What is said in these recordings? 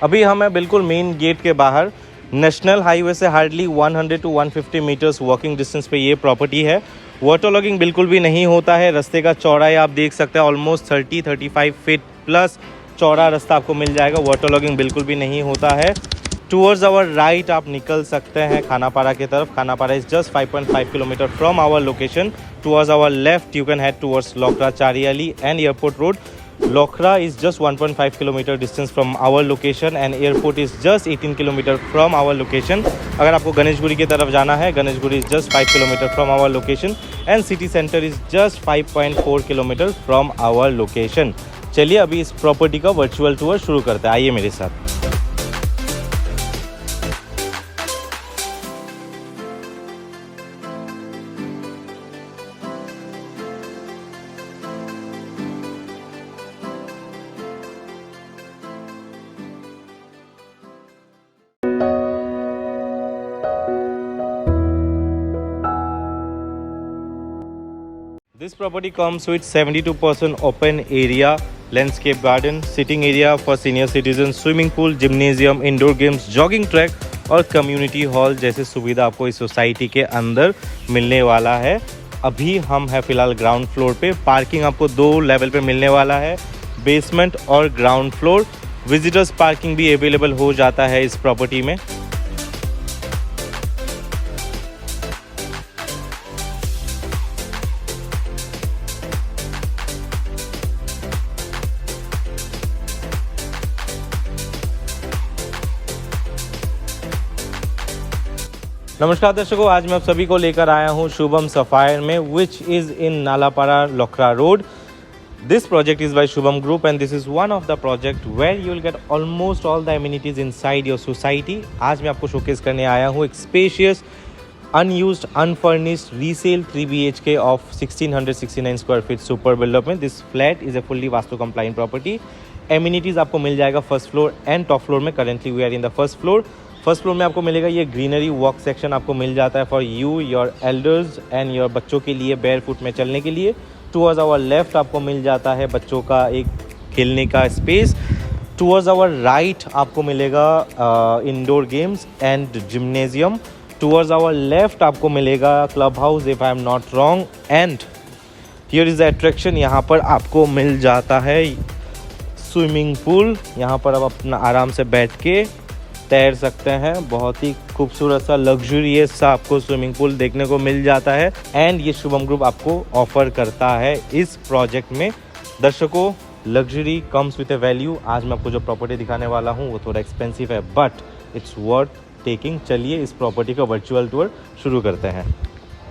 अभी हम हैं बिल्कुल मेन गेट के बाहर। नेशनल हाईवे से hardly 100 to 150 meters walking distance पे ये प्रॉपर्टी है। वाटर लॉगिंग बिल्कुल भी नहीं होता है। रास्ते का चौड़ाई आप देख सकते हैं, ऑलमोस्ट 30-35 फीट प्लस चौड़ा रास्ता आपको मिल जाएगा। वाटर लॉगिंग बिल्कुल भी नहीं होता है। टूवर्ड्स आवर राइट आप निकल सकते हैं खानापारा की तरफ। Khanapara is just 5.5 kilometre from our location. Towards our left you can head towards Lokhra Chariali and airport road. Lokhra is just 1.5 kilometer distance from our location and airport is just 18 kilometer from our location. अगर आपको गणेशगुरी की तरफ जाना है, Ganeshguri is just 5 kilometer from our location and city center is just 5.4 kilometer from our location. चलिए अभी इस property का वर्चुअल टूर शुरू करते हैं, आइए मेरे साथ। This property comes with 72% open area, landscape garden, sitting area for senior citizens, swimming pool, gymnasium, indoor games, jogging track और community hall जैसे सुविधा आपको इस सोसाइटी के अंदर मिलने वाला है। अभी हम हैं फिलहाल ग्राउंड फ्लोर पे। पार्किंग आपको 2 लेवल पे मिलने वाला है, बेसमेंट और ग्राउंड फ्लोर। विजिटर्स पार्किंग भी अवेलेबल हो जाता है इस प्रॉपर्टी में। नमस्कार दर्शकों, आज मैं आप सभी को लेकर आया हूँ शुभम सफायर में, which is in Nalapara Lokhra road. This project is by Shubham group and this is one of the project where you will get almost all the amenities inside your society. आज मैं आपको शोकेस करने आया हूँ एक spacious unused unfurnished resale 3 BHK of 1669 square feet super built up में। This flat is a fully vastu compliant property. Amenities आपको मिल जाएगा first floor and top floor में। Currently we are in the first floor. First floor में आपको मिलेगा ये greenery walk section आपको मिल जाता है for you, your elders and your बच्चों के लिए बेयर फुट में चलने के लिए। टूवर्ड्स आवर लेफ्ट आपको मिल जाता है बच्चों का एक खेलने का स्पेस। टूवर्ड्स आवर राइट आपको मिलेगा indoor games and gymnasium. Towards our left आपको मिलेगा club house if I am not wrong and here is the attraction. यहाँ पर आपको मिल जाता है स्विमिंग पूल। यहाँ पर आप अपना आराम से बैठ के तैर सकते हैं। बहुत ही खूबसूरत सा लग्जरियस सा आपको स्विमिंग पूल देखने को मिल जाता है एंड ये शुभम ग्रुप आपको ऑफर करता है इस प्रोजेक्ट में। दर्शकों, luxury comes with A value. आज मैं आपको जो प्रॉपर्टी दिखाने वाला हूँ वो थोड़ा एक्सपेंसिव है बट इट्स वर्थ टेकिंग। चलिए इस प्रॉपर्टी का वर्चुअल टूर शुरू करते हैं।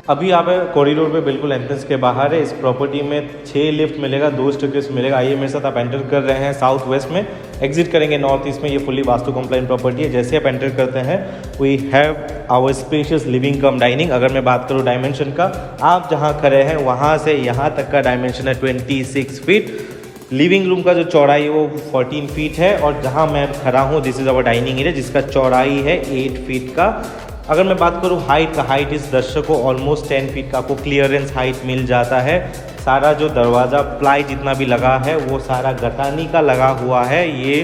अभी आप कॉरिडोर पे बिल्कुल एंट्रेंस के बाहर है। इस प्रॉपर्टी में 6 लिफ्ट मिलेगा, 2 स्टेयरकेस मिलेगा। आइए मेरे साथ, आप एंटर कर रहे हैं साउथ वेस्ट में, एग्जिट करेंगे नॉर्थ ईस्ट में। ये फुल्ली वास्तु कंप्लाइंट प्रॉपर्टी है। जैसे आप एंटर करते हैं we have our spacious living cum dining. अगर मैं बात करूँ डायमेंशन का, आप जहाँ खड़े हैं वहाँ से यहाँ तक का डायमेंशन है 26 फीट। लिविंग रूम का जो चौड़ाई है वो 14 फीट है और जहाँ मैं खड़ा हूँ this is our dining area जिसका चौड़ाई है 8 फीट का। अगर मैं बात करूँ हाइट का, हाइट इस दर्शकों ऑलमोस्ट 10 फीट का आपको क्लियरेंस हाइट मिल जाता है। सारा जो दरवाज़ा प्लाई जितना भी लगा है वो सारा गतानी का लगा हुआ है। ये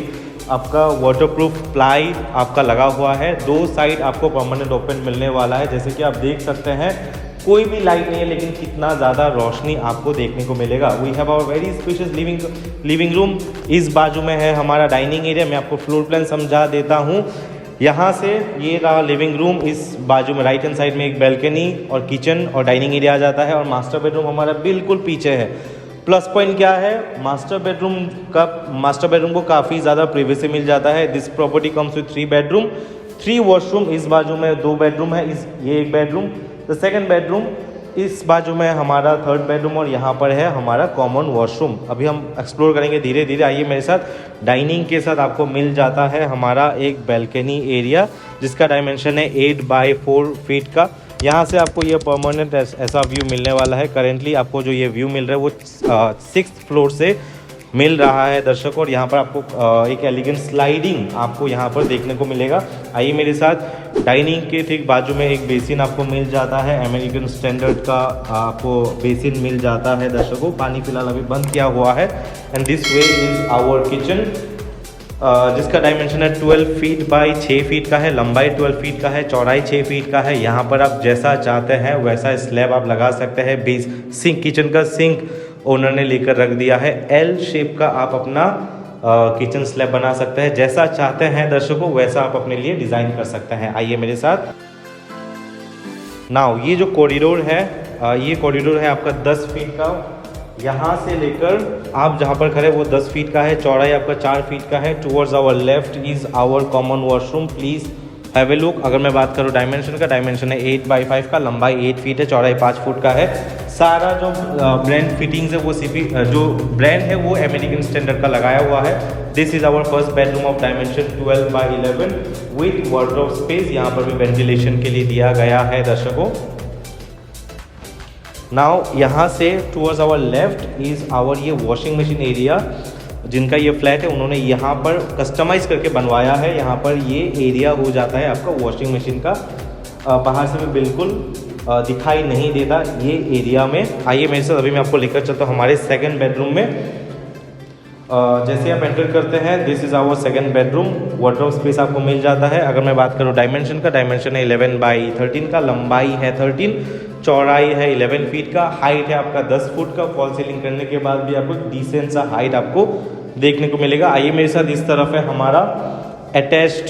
आपका वाटरप्रूफ प्लाई आपका लगा हुआ है। 2 साइड आपको परमानेंट ओपन मिलने वाला है। जैसे कि आप देख सकते हैं कोई भी लाइट नहीं है लेकिन कितना ज़्यादा रोशनी आपको देखने को मिलेगा। We have our very spacious living room. इस बाजू में है हमारा डाइनिंग एरिया। मैं आपको फ्लोर प्लान समझा देता हूँ। यहाँ से ये रहा लिविंग रूम, इस बाजू में राइट हैंड साइड में एक बैल्कनी और किचन और डाइनिंग एरिया आ जाता है और मास्टर बेडरूम हमारा बिल्कुल पीछे है। प्लस पॉइंट क्या है, मास्टर बेडरूम को काफ़ी ज़्यादा प्राइवेसी मिल जाता है। This property comes with 3 bedroom, 3 washroom. इस बाजू में 2 बेडरूम है, ये एक बेडरूम। द सेकेंड बेडरूम इस बाजू में हमारा 3rd बेडरूम और यहाँ पर है हमारा कॉमन वॉशरूम। अभी हम एक्सप्लोर करेंगे धीरे धीरे। आइए मेरे साथ। डाइनिंग के साथ आपको मिल जाता है हमारा एक बैल्कनी एरिया जिसका डायमेंशन है 8 बाय 4 फीट का। यहाँ से आपको ये परमानेंट ऐसा व्यू मिलने वाला है। करेंटली आपको जो ये व्यू मिल रहा है वो 6th फ्लोर से मिल रहा है दर्शकों। और यहाँ पर आपको एक एलिगेंट स्लाइडिंग आपको यहाँ पर देखने को मिलेगा। आइए मेरे साथ। डाइनिंग के ठीक बाजू में एक बेसिन आपको मिल जाता है, अमेरिकन स्टैंडर्ड का आपको बेसिन मिल जाता है दर्शकों। पानी फिलहाल अभी बंद किया हुआ है and this way is our kitchen. जिसका डायमेंशन है 12 फीट बाई 6 फीट का है, लंबाई 12 फीट का है, चौड़ाई 6 फीट का है। यहाँ पर आप जैसा चाहते हैं वैसा स्लैब आप लगा सकते हैं। बेस सिंक, किचन का सिंक ओनर ने लेकर रख दिया है। एल शेप का आप अपना किचन स्लैब बना सकते हैं। जैसा चाहते हैं दर्शकों वैसा आप अपने लिए डिज़ाइन कर सकते हैं। आइए मेरे साथ। नाउ ये जो कॉरिडोर है, ये कॉरिडोर है आपका 10 फीट का। यहाँ से लेकर आप जहाँ पर खड़े वो 10 फीट का है, चौड़ाई आपका 4 फीट का है। Towards our left is our common washroom, please have a look. अगर मैं बात करूँ डायमेंशन का, डायमेंशन है 8x5 का, लंबाई 8 फीट है, चौड़ाई 5 फुट का है। सारा जो ब्रांड फिटिंग्स है वो जो ब्रांड है वो अमेरिकन स्टैंडर्ड का लगाया हुआ है। This is our first bedroom of dimension 12x11 with wardrobe space. यहाँ पर भी वेंटिलेशन के लिए दिया गया है दर्शकों। नाउ यहाँ से towards our left is our ये वॉशिंग मशीन एरिया। जिनका ये फ्लैट है उन्होंने यहाँ पर कस्टमाइज़ करके बनवाया है। यहाँ पर ये एरिया हो जाता है आपका वॉशिंग मशीन का। बाहर से भी बिल्कुल दिखाई नहीं देता ये एरिया में। आइए मेरे साथ, अभी मैं आपको लेकर चलता हूँ हमारे सेकंड बेडरूम में। जैसे आप एंटर करते हैं, this is our second bedroom. Wardrobe space आपको मिल जाता है। अगर मैं बात करूँ डायमेंशन का, डायमेंशन है 11x13 का, लंबाई है 13, चौड़ाई है 11 फीट का, हाइट है आपका 10 फुट का। फॉल सीलिंग करने के बाद भी आपको डिसेंट सा हाइट आपको देखने को मिलेगा। आइए मेरे साथ, इस तरफ है हमारा अटैच्ड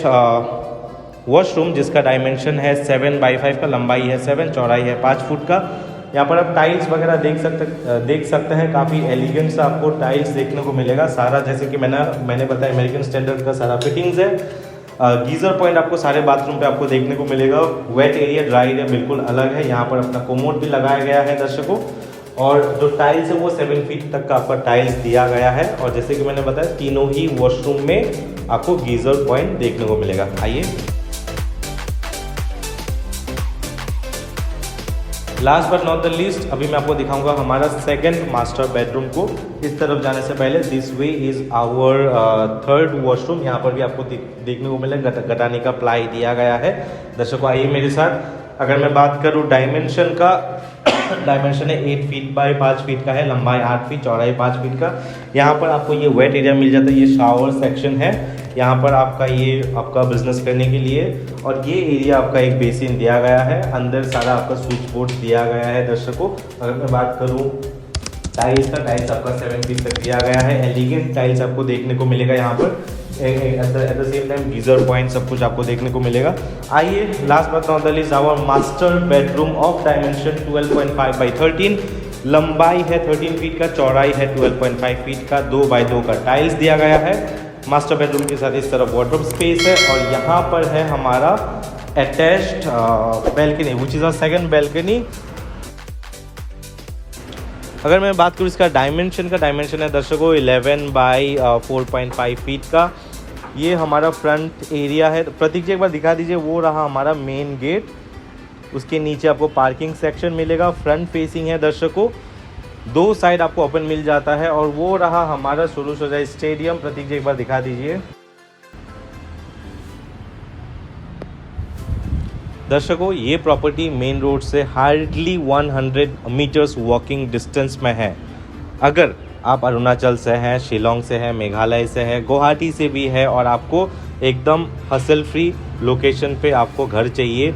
वॉशरूम जिसका डायमेंशन है 7x5 का, लंबाई है 7, चौड़ाई है 5 फुट का। यहाँ पर आप टाइल्स वगैरह देख सकते हैं। काफ़ी एलिगेंट सा आपको टाइल्स देखने को मिलेगा। सारा जैसे कि मैंने बताया अमेरिकन स्टैंडर्ड का सारा फिटिंग्स है। गीज़र पॉइंट आपको सारे बाथरूम पे आपको देखने को मिलेगा। वेट एरिया, ड्राई एरिया बिल्कुल अलग है। यहाँ पर अपना कोमोड भी लगाया गया है दर्शकों। और जो टाइल्स है वो 7 फीट तक का आपका टाइल्स दिया गया है। और जैसे कि मैंने बताया तीनों ही वॉशरूम में आपको गीज़र पॉइंट देखने को मिलेगा। आइए last but not the least, अभी मैं आपको दिखाऊंगा हमारा सेकंड मास्टर बेडरूम को। इस तरफ जाने से पहले this way is our third washroom. यहाँ पर भी आपको देखने को मिलेगा गटाने का प्लाई दिया गया है। दर्शकों आइए मेरे साथ। अगर मैं बात करूँ डायमेंशन का, डायमेंशन है 8 फीट बाई 5 फीट का है, लंबाई 8 फीट, चौड़ाई 5 फीट का। यहाँ पर आपको ये वेट एरिया मिल जाता है। ये शावर सेक्शन है यहाँ पर आपका, ये आपका बिजनेस करने के लिए। और ये एरिया आपका एक बेसिन दिया गया है। अंदर सारा आपका स्विच बोर्ड दिया गया है दर्शकों। अगर मैं बात करूँ टाइल्स का, टाइल्स आपका 7 फीट तक दिया गया है। एलिगेंट टाइल्स आपको देखने को मिलेगा यहाँ पर। At the same time geyser point सब कुछ आपको देखने को मिलेगा। आइए last but not the least, our master bedroom of dimension 12.5x13, लंबाई है 13 फीट का, चौड़ाई है 12.5 फीट का, 2x2 का टाइल्स दिया गया है। मास्टर बेडरूम के साथ इस तरफ वार्डरोब स्पेस है। और यहाँ पर है हमारा attached balcony which is a second balcony. अगर मैं बात करूँ इसका डायमेंशन का, डायमेंशन है दर्शकों 11x4.5 फीट का। ये हमारा फ्रंट एरिया है। प्रतीक जी एक बार दिखा दीजिए, वो रहा हमारा मेन गेट। उसके नीचे आपको पार्किंग सेक्शन मिलेगा। फ्रंट फेसिंग है दर्शकों, 2 साइड आपको ओपन मिल जाता है। और वो रहा हमारा शुरू सोजा स्टेडियम। प्रतीक जी एक बार दिखा दीजिए। दर्शकों ये प्रॉपर्टी मेन रोड से हार्डली 100 मीटर्स वॉकिंग डिस्टेंस में है। अगर आप अरुणाचल से हैं, शिलोंग से हैं, मेघालय से हैं, गुवाहाटी से भी है और आपको एकदम हसल फ्री लोकेशन पे आपको घर चाहिए,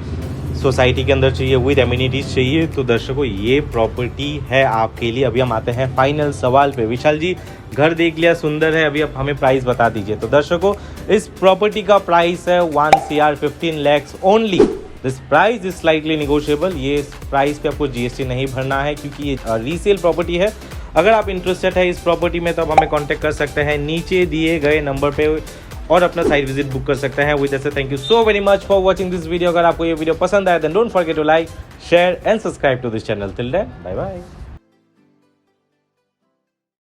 सोसाइटी के अंदर चाहिए, विद एमिनिटीज़ चाहिए, तो दर्शकों ये प्रॉपर्टी है आपके लिए। अभी हम आते हैं फाइनल सवाल पे। विशाल जी घर देख लिया, सुंदर है, अभी आप हमें प्राइस बता दीजिए। तो दर्शकों इस प्रॉपर्टी का प्राइस है 1 CR 15 lakhs only. This price is slightly negotiable. ये प्राइस पे आपको GST नहीं भरना है क्योंकि ये रीसेल प्रॉपर्टी है। अगर आप इंटरेस्टेड है इस प्रॉपर्टी में तो आप हमें कांटेक्ट कर सकते हैं नीचे दिए गए नंबर पे और अपना साइट विजिट बुक कर सकते हैं। With that said thank you so very much for watching this video. अगर आपको ये वीडियो पसंद आया then don't forget to like, share and subscribe to this channel. Till then bye bye.